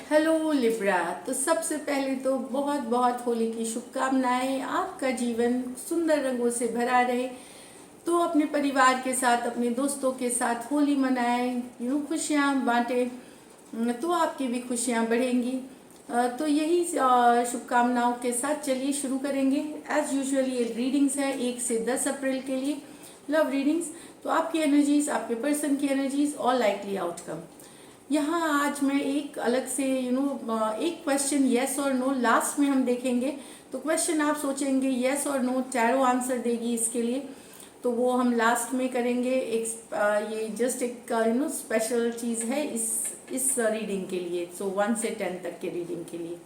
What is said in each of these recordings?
Hello Libra. तो सबसे पहले तो बहुत बहुत होली की शुभकामनाएं। आपका जीवन सुंदर रंगों से भरा रहे। तो अपने परिवार के साथ, अपने दोस्तों के साथ होली मनाएं, खुशियां बांटें, तो आपकी भी खुशियां बढ़ेंगी। तो यही शुभकामनाओं के साथ चलिए शुरू करेंगे। एज यूजुअल ये रीडिंग्स है 1 से 10 अप्रैल के लिए, लव रीडिंग्स। तो आपकी एनर्जीज, आपके पर्सन की एनर्जीज और लाइकली आउटकम। यहाँ आज मैं एक अलग से एक क्वेश्चन येस और नो लास्ट में हम देखेंगे। तो क्वेश्चन आप सोचेंगे येस और नो टैरो आंसर देगी इसके लिए, तो वो हम लास्ट में करेंगे। ये जस्ट एक स्पेशल चीज़ है इस रीडिंग के लिए। सो 1 से 10 तक के रीडिंग के लिए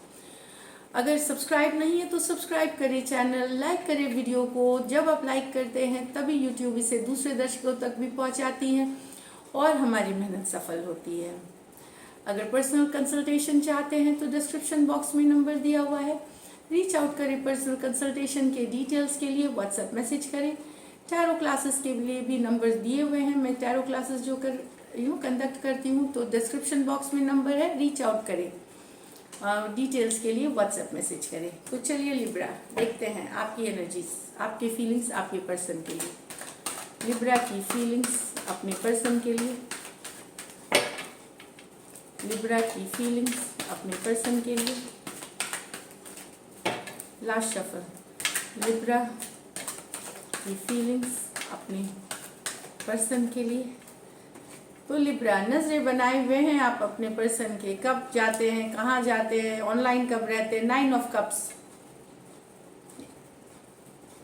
अगर सब्सक्राइब नहीं है तो सब्सक्राइब करें चैनल, लाइक करें वीडियो को। जब आप लाइक करते हैं तभी यूट्यूब इसे दूसरे दर्शकों तक भी पहुंचाती हैं और हमारी मेहनत सफल होती है। अगर पर्सनल कंसल्टेशन चाहते हैं तो डिस्क्रिप्शन बॉक्स में नंबर दिया हुआ है, रीच आउट करें। पर्सनल कंसल्टेशन के डिटेल्स के लिए व्हाट्सएप मैसेज करें। टैरो क्लासेस के लिए भी नंबर दिए हुए हैं। मैं टैरो क्लासेस जो कंडक्ट करती हूँ, तो डिस्क्रिप्शन बॉक्स में नंबर है, रीच आउट करें। डिटेल्स के लिए व्हाट्सएप मैसेज करें। तो चलिए लिब्रा देखते हैं आपकी एनर्जीज, आपकी फीलिंग्स आपके पर्सन के लिए। लिब्रा की फीलिंग्स अपने पर्सन के लिए। लिब्रा की फीलिंग्स अपने पर्सन के लिए। Last shuffle. लिब्रा की फीलिंग्स अपने पर्सन के लिए। तो लिब्रा, नजरें बनाए हुए हैं आप अपने पर्सन के। कब जाते हैं, कहाँ जाते हैं, ऑनलाइन कब रहते हैं। 9 ऑफ कप्स।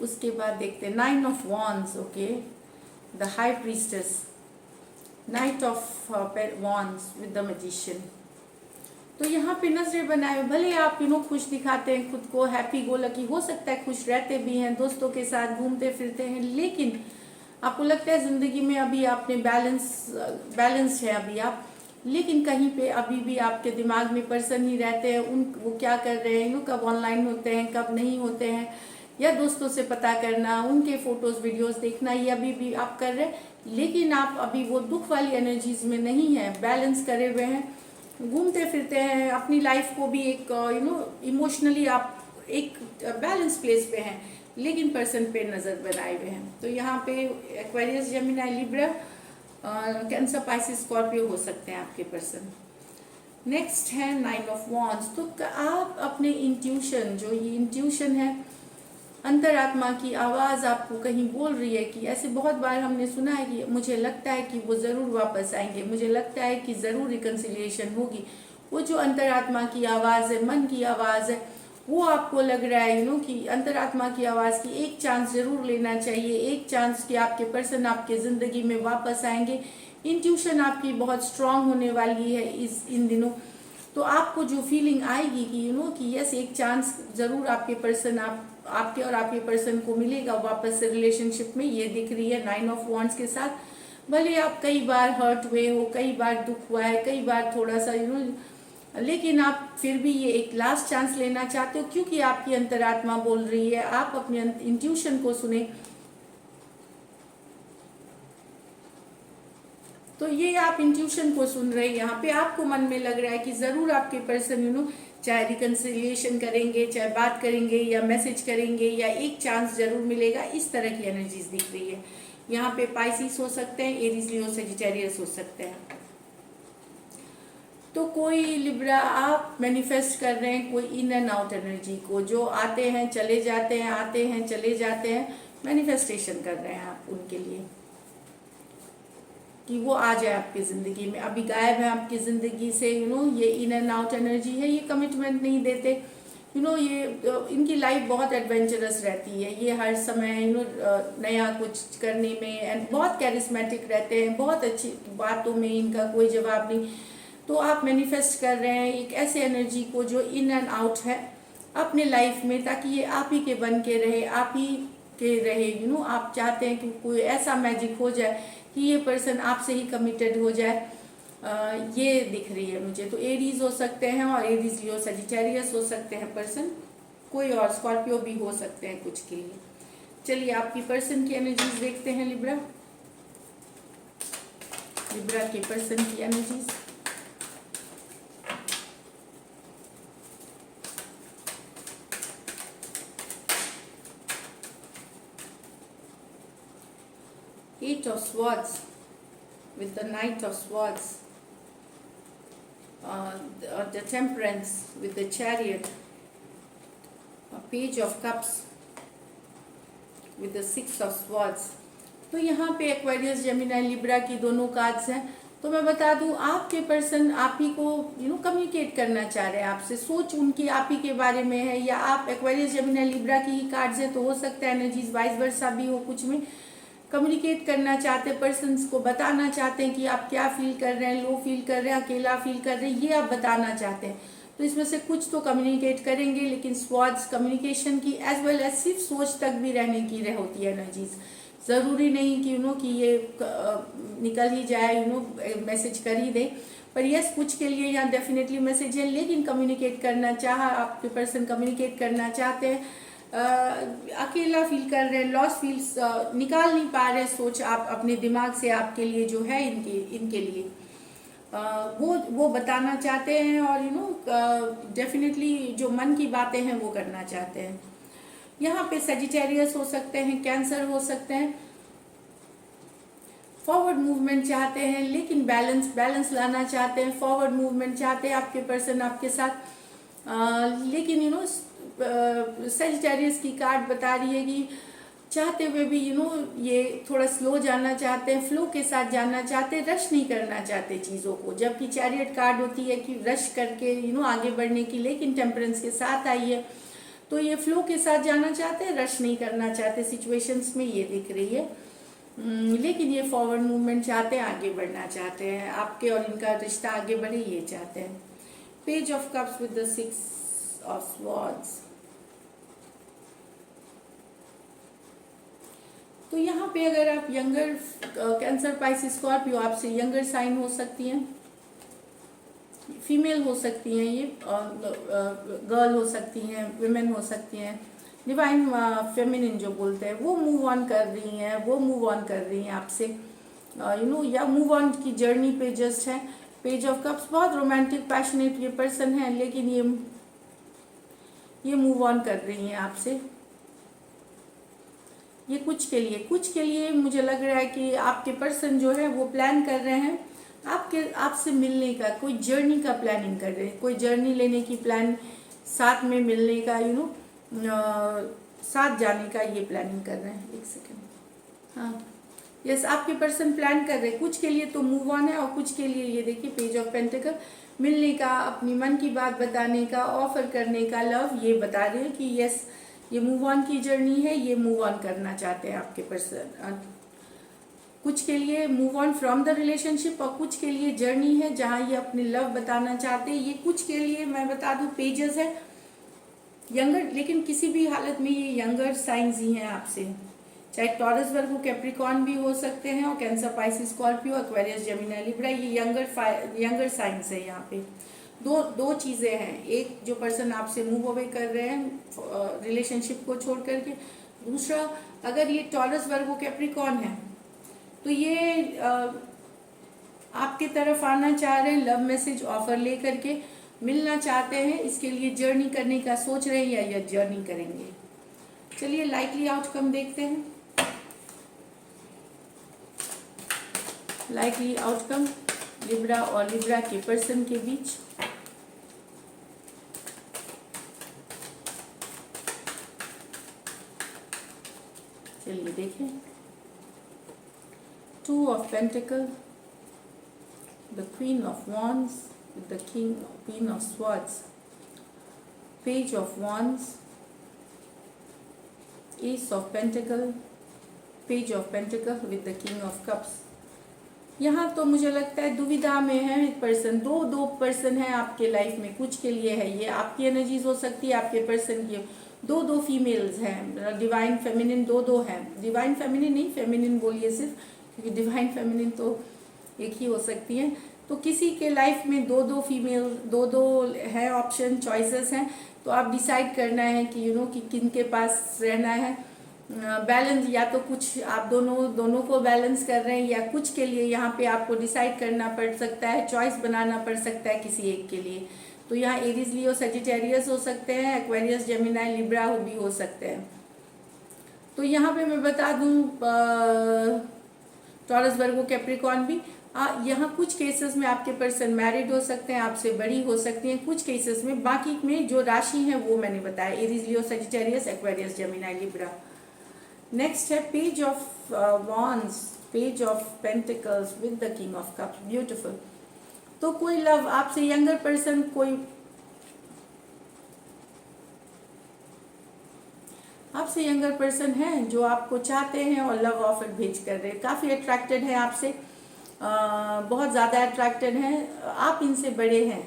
उसके बाद देखते हैं 9 of wands. Okay, the high priestess, night of wands with the magician. तो यहाँ पे नजरें बनाए, भले आप खुश दिखाते हैं खुद को, हैप्पी गो लकी, हो सकता है खुश रहते भी हैं, दोस्तों के साथ घूमते फिरते हैं, लेकिन आपको लगता है जिंदगी में अभी आपने बैलेंस है अभी आप, लेकिन कहीं पे अभी भी आपके दिमाग में पर्सन ही रहते हैं। वो क्या कर रहे हैं, कब ऑनलाइन होते हैं, कब नहीं होते हैं, या दोस्तों से पता करना, उनके फोटोज वीडियोस देखना, ये अभी भी आप कर रहे हैं। लेकिन आप अभी वो दुख वाली एनर्जीज में नहीं है, बैलेंस करे हुए हैं, घूमते फिरते हैं अपनी लाइफ को भी एक इमोशनली आप एक बैलेंस प्लेस पे हैं, लेकिन पर्सन पे नज़र बनाए हुए हैं। तो यहाँ पे Aquarius, Gemini, Libra, cancer, Pisces, Scorpio हो सकते हैं आपके पर्सन। नेक्स्ट है 9 ऑफ वॉन्ड्स। तो आप अपने इंट्यूशन, जो ये इंट्यूशन है, अंतरात्मा की आवाज़ आपको कहीं बोल रही है कि ऐसे बहुत बार हमने सुना है कि मुझे लगता है कि वो ज़रूर वापस आएंगे, मुझे लगता है कि ज़रूर रिकन्सिलिएशन होगी। वो जो अंतरात्मा की आवाज़ है, मन की आवाज़ है, वो आपको लग रहा है कि अंतरात्मा की आवाज़ की एक चांस ज़रूर लेना चाहिए, एक चांस कि आपके पर्सन आपके ज़िंदगी में वापस आएंगे। इंट्यूशन आपकी बहुत स्ट्रांग होने वाली है इन दिनों। तो आपको जो फीलिंग आएगी कि कि यस, एक चांस ज़रूर आपके पर्सन आपके और आपके पर्सन को मिलेगा वापस से रिलेशनशिप में, ये दिख रही है 9 ऑफ वॉन्ड्स के साथ। भले आप कई बार हर्ट हुए हो, कई बार दुख हुआ है, कई बार थोड़ा सा लेकिन आप फिर भी ये एक लास्ट चांस लेना चाहते हो, क्योंकि आपकी अंतरात्मा बोल रही है। आप अपने इंट्यूशन को सुने। तो ये आप इंट्यूशन को सुन रहे हैं, यहाँ पे आपको मन में लग रहा है कि ज़रूर आपके पर्सन चाहे रिकन्सिलिएशन करेंगे, चाहे बात करेंगे या मैसेज करेंगे, या एक चांस जरूर मिलेगा। इस तरह की एनर्जीज दिख रही है। यहाँ पे पाइसिस हो सकते हैं, एरीज, लियो, सजिटेरियस हो सकते हैं। तो कोई लिब्रा आप मैनिफेस्ट कर रहे हैं कोई इन एंड आउट एनर्जी को, जो आते हैं चले जाते हैं, आते हैं चले जाते हैं, मैनिफेस्टेशन कर रहे हैं आप उनके लिए कि वो आ जाए आपकी ज़िंदगी में। अभी गायब है आपकी ज़िंदगी से। ये इन एंड आउट एनर्जी है, ये कमिटमेंट नहीं देते। ये इनकी लाइफ बहुत एडवेंचरस रहती है। ये हर समय नया कुछ करने में, एंड बहुत कैरिस्मेटिक रहते हैं, बहुत अच्छी बातों में इनका कोई जवाब नहीं। तो आप मैनिफेस्ट कर रहे हैं एक ऐसे एनर्जी को जो इन एंड आउट है अपने लाइफ में, ताकि ये आप ही के बन के रहे, आप ही के रहे। आप चाहते हैं कि कोई ऐसा मैजिक हो जाए कि ये पर्सन आपसे ही कमिटेड हो जाए। ये दिख रही है मुझे। तो एरीज हो सकते हैं, और एरीज, लियो, सजिटेरियस हो सकते हैं पर्सन, कोई और स्कॉर्पियो भी हो सकते हैं कुछ के लिए। चलिए आपकी पर्सन की एनर्जीज देखते हैं लिब्रा। लिब्रा के पर्सन की energies. 8 of swords with the knight of swords, the temperance with the chariot, a page of cups with the 6 of swords. तो यहाँ पे एक्वेरियस, जेमिनी, लिब्रा की दोनों कार्ड्स हैं। तो मैं बता दूं, आपके पर्सन आप ही को कम्युनिकेट करना चाह रहे हैं आपसे, सोच उनकी आप ही के बारे में है, या आप एक्वेरियस, जेमिनी, लिब्रा की ही कार्ड्स हैं तो हो सकता है एनर्जीज वाइस वर्सा भी हो, कुछ में कम्युनिकेट करना चाहते हैं, पर्सन्स को बताना चाहते हैं कि आप क्या फील कर रहे हैं, लो फील कर रहे हैं, अकेला फील कर रहे हैं, ये आप बताना चाहते हैं। तो इसमें से कुछ तो कम्युनिकेट करेंगे, लेकिन स्वॉर्ड्स कम्युनिकेशन की एज वेल एज सिर्फ सोच तक भी रहने की रह होती है एनर्जीज। ज़रूरी नहीं कि कि ये निकल ही जाए, मैसेज कर ही दे, पर यस कुछ के लिए यहाँ डेफिनेटली मैसेज है, लेकिन कम्युनिकेट करना चाहा, आपके पर्सन कम्युनिकेट करना चाहते हैं, अकेला फील कर रहे हैं, लॉस फील्स निकाल नहीं पा रहे सोच आप अपने दिमाग से, आपके लिए जो है इनके लिए वो बताना चाहते हैं, और डेफिनेटली जो मन की बातें हैं वो करना चाहते हैं। यहाँ पे सजिटेरियस हो सकते हैं, कैंसर हो सकते हैं, फॉरवर्ड मूवमेंट चाहते हैं, लेकिन बैलेंस लाना चाहते हैं, फॉरवर्ड मूवमेंट चाहते हैं आपके पर्सन आपके साथ, लेकिन सजिटेरियस की कार्ड बता रही है कि चाहते हुए भी ये थोड़ा स्लो जाना चाहते हैं, फ्लो के साथ जाना चाहते हैं, रश नहीं करना चाहते चीज़ों को, जबकि चैरियट कार्ड होती है कि रश करके आगे बढ़ने की, लेकिन टेम्परेंस के साथ आई है, तो ये फ्लो के साथ जाना चाहते हैं, रश नहीं करना चाहते सिचुएशंस में, ये दिख रही है, लेकिन ये फॉरवर्ड मूवमेंट चाहते हैं, आगे बढ़ना चाहते हैं, आपके और इनका रिश्ता आगे बढ़े ये चाहते हैं। Page of cups with the 6 of swords. तो यहाँ पे अगर आप यंगर, कैंसर, पाइसिस, स्कॉर्पियो, आपसे यंगर साइन हो सकती हैं, फीमेल हो सकती हैं, ये गर्ल हो सकती हैं, विमेन हो सकती हैं, डिवाइन फेमिनिन जो बोलते हैं, वो मूव ऑन कर रही हैं आपसे, या मूव ऑन की जर्नी पे जस्ट है। पेज ऑफ कप्स, बहुत रोमांटिक पैशनेट ये पर्सन है, लेकिन ये मूव ऑन कर रही हैं आपसे, ये कुछ के लिए मुझे लग रहा है कि आपके पर्सन जो है वो प्लान कर रहे हैं आपसे मिलने का, कोई जर्नी का प्लानिंग कर रहे हैं, कोई जर्नी लेने की प्लान, साथ में मिलने का, साथ जाने का ये प्लानिंग कर रहे हैं। एक सेकेंड, हाँ यस, आपके पर्सन प्लान कर रहे हैं, कुछ के लिए तो मूव ऑन है, और कुछ के लिए ये देखिए पेज ऑफ पेंटिकल, मिलने का, अपनी मन की बात बताने का, ऑफर करने का, लव, ये बता रहे हैं कि यस ये मूव ऑन की जर्नी है, ये मूव ऑन करना चाहते हैं आपके पर्सन, कुछ के लिए move on from the relationship, और कुछ के लिए जर्नी है जहाँ ये अपने लव बताना चाहते हैं। ये कुछ के लिए मैं बता दूं पेजेस है यंगर, लेकिन किसी भी हालत में ये यंगर साइंस ही हैं आपसे, चाहे टॉरस, वर्गो, कैप्रिकॉर्न भी हो सकते हैं, और cancer, Pisces, Scorpio, Aquarius, Gemini, Libra, ये यंगर साइंस है। यहाँ पे दो चीज़ें हैं, एक जो पर्सन आपसे मूव अवे कर रहे हैं रिलेशनशिप को छोड़ करके, दूसरा अगर ये टॉरस, वर्गो, कैप्रिकॉर्न है तो ये आपके तरफ आना चाह रहे हैं, लव मैसेज ऑफर ले करके मिलना चाहते हैं, इसके लिए जर्नी करने का सोच रहे हैं या जर्नी करेंगे। चलिए लाइकली आउटकम देखते हैं। लाइकली आउटकम लिब्रा और लिब्रा के पर्सन के बीच। चलिए देखें, 2 of Pentacle, the Queen of Wands with the Queen of Swords, Page of Wands, Ace of Pentacle, Page of Pentacle with the King of Cups। यहाँ तो मुझे लगता है दुविधा में है पर्सन, दो पर्सन है आपके लाइफ में, कुछ के लिए है, ये आपकी एनर्जीज हो सकती है, आपके पर्सन की दो फीमेल्स हैं, डिवाइन फेमिनिन दो हैं, डिवाइन फेमिनिन नहीं, फेमिनिन बोलिए सिर्फ, क्योंकि डिवाइन फेमिनिन तो एक ही हो सकती है। तो किसी के लाइफ में दो फीमेल, दो है ऑप्शन, चॉइसेस हैं, तो आप डिसाइड करना है कि कि किन के पास रहना है। बैलेंस, या तो कुछ आप दोनों को बैलेंस कर रहे हैं, या कुछ के लिए यहाँ पे आपको डिसाइड करना पड़ सकता है, चॉइस बनाना पड़ सकता है किसी एक के लिए। तो यहाँ एरीज, लियो, सजिटेरियस हो सकते हैं, एक्वेरियस, जेमिनी, लिब्रा भी हो सकते हैं। तो यहाँ पे मैं बता दूँ टॉरस वर्गो कैप्रिकॉर्न भी। यहाँ कुछ केसेस में आपके पर्सन मैरिड हो सकते हैं, आपसे बड़ी हो सकती हैं कुछ केसेस में, बाकी में जो राशि है वो मैंने बताया, Aries, Leo, Sagittarius, Aquarius, Gemini, Libra. Next है page of wands, page of pentacles with the king of cups, beautiful. तो कोई लव, आपसे यंगर पर्सन, कोई आपसे यंगर पर्सन है जो आपको चाहते हैं और लव ऑफर भेज कर रहे हैं, काफ़ी अट्रैक्टेड है आपसे, बहुत ज़्यादा अट्रैक्टेड हैं, आप इनसे बड़े हैं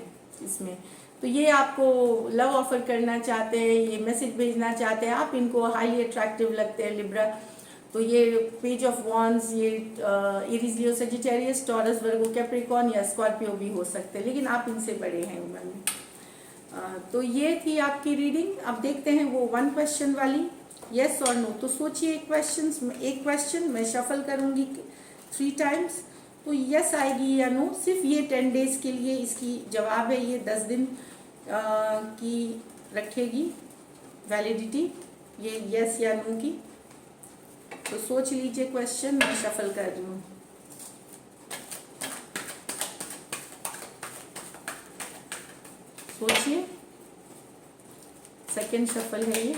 इसमें, तो ये आपको लव ऑफर करना चाहते हैं, ये मैसेज भेजना चाहते हैं, आप इनको हाईली अट्रैक्टिव लगते हैं लिब्रा। तो ये पेज ऑफ वॉन्ड्स, ये एरीज, लियो, सजिटेरियस, टॉरस, वर्गो, कैप्रिकॉर्न या स्कॉर्पियो भी हो सकते हैं, लेकिन आप इनसे बड़े हैं उम्र में। तो ये थी आपकी रीडिंग। अब देखते हैं वो 1 क्वेश्चन वाली, यस और नो। तो सोचिए एक क्वेश्चन मैं शफल करूंगी 3 टाइम्स, तो यस आएगी या नो। सिर्फ ये 10 डेज के लिए इसकी जवाब है, ये 10 दिन की रखेगी वैलिडिटी, ये यस या नो की। तो सोच लीजिए क्वेश्चन, मैं शफल कर रही हूँ। सोचिए, सेकेंड शफल है ये,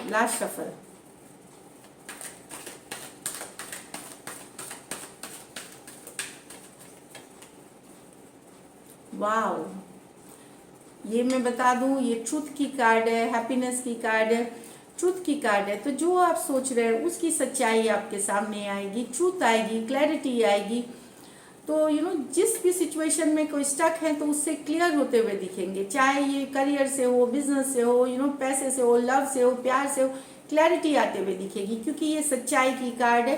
लास्ट शफल। वाओ, ये मैं बता दूं, ये ट्रूथ की कार्ड है, हैप्पीनेस की कार्ड है, ट्रूथ की कार्ड है। तो जो आप सोच रहे हैं उसकी सच्चाई आपके सामने आएगी, ट्रूथ आएगी, क्लैरिटी आएगी। तो जिस भी सिचुएशन में कोई स्टक है तो उससे क्लियर होते हुए दिखेंगे, चाहे ये करियर से हो, बिजनेस से हो, पैसे से हो, लव से हो, प्यार से हो, क्लैरिटी आते हुए दिखेगी, क्योंकि ये सच्चाई की कार्ड है,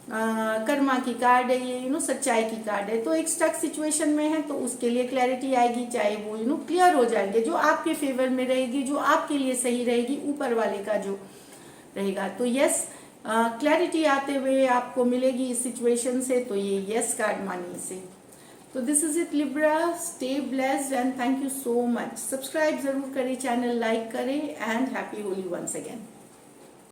कर्मा की कार्ड है, ये सच्चाई की कार्ड है। तो एक स्टक सिचुएशन में है तो उसके लिए क्लैरिटी आएगी, चाहे वो क्लियर हो जाएंगे, जो आपके फेवर में रहेगी, जो आपके लिए सही रहेगी, ऊपर वाले का जो रहेगा। तो यस, क्लैरिटी आते हुए आपको मिलेगी इस सिचुएशन से, तो ये यस कार्ड मानिए इसे। तो this is it Libra, stay blessed and thank you so much. Subscribe जरूर करें, चैनल लाइक करें, and happy Holi once again.